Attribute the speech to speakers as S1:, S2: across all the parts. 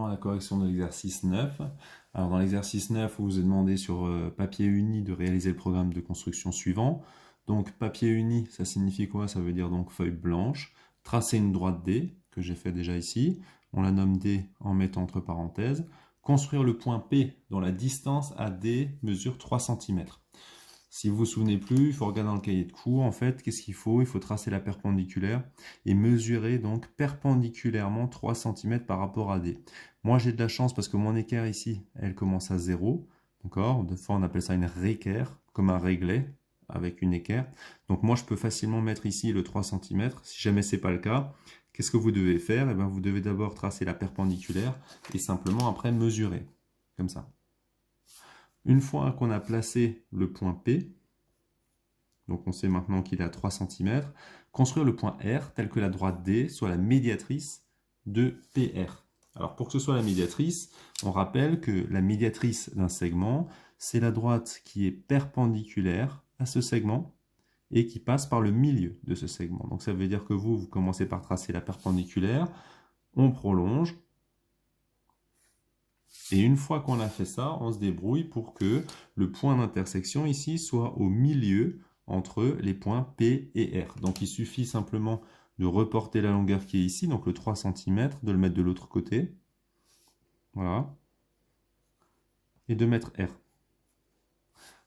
S1: à la correction de l'exercice 9. Alors dans l'exercice 9, vous vous est demandé sur papier uni de réaliser le programme de construction suivant. Donc papier uni, ça signifie quoi? Ça veut dire donc feuille blanche. Tracer une droite D, que j'ai fait déjà ici. On la nomme D en mettant entre parenthèses. Construire le point P dont la distance à D mesure 3 cm. Si vous vous souvenez plus, il faut regarder dans le cahier de cours, en fait, qu'est-ce qu'il faut? Il faut tracer la perpendiculaire et mesurer donc perpendiculairement 3 cm par rapport à D. Moi, j'ai de la chance parce que mon équerre ici, elle commence à 0. D'accord? De fois, on appelle ça une réquerre, comme un réglet avec une équerre. Donc moi, je peux facilement mettre ici le 3 cm. Si jamais ce n'est pas le cas, qu'est-ce que vous devez faire? Eh bien, vous devez d'abord tracer la perpendiculaire et simplement après mesurer, comme ça. Une fois qu'on a placé le point P, donc on sait maintenant qu'il est à 3 cm, construire le point R tel que la droite D soit la médiatrice de PR. Alors pour que ce soit la médiatrice, on rappelle que la médiatrice d'un segment, c'est la droite qui est perpendiculaire à ce segment et qui passe par le milieu de ce segment. Donc ça veut dire que vous commencez par tracer la perpendiculaire, on prolonge, et une fois qu'on a fait ça, on se débrouille pour que le point d'intersection ici soit au milieu entre les points P et R. Donc il suffit simplement de reporter la longueur qui est ici, donc le 3 cm, de le mettre de l'autre côté. Voilà. Et de mettre R.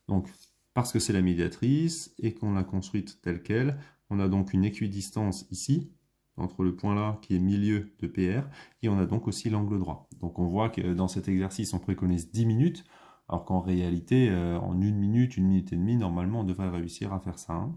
S1: Donc, parce que c'est la médiatrice et qu'on l'a construite telle qu'elle, on a donc une équidistance ici, entre le point là qui est milieu de PR, et on a donc aussi l'angle droit. Donc on voit que dans cet exercice, on préconise 10 minutes, alors qu'en réalité, en 1 minute et demie, normalement, on devrait réussir à faire ça.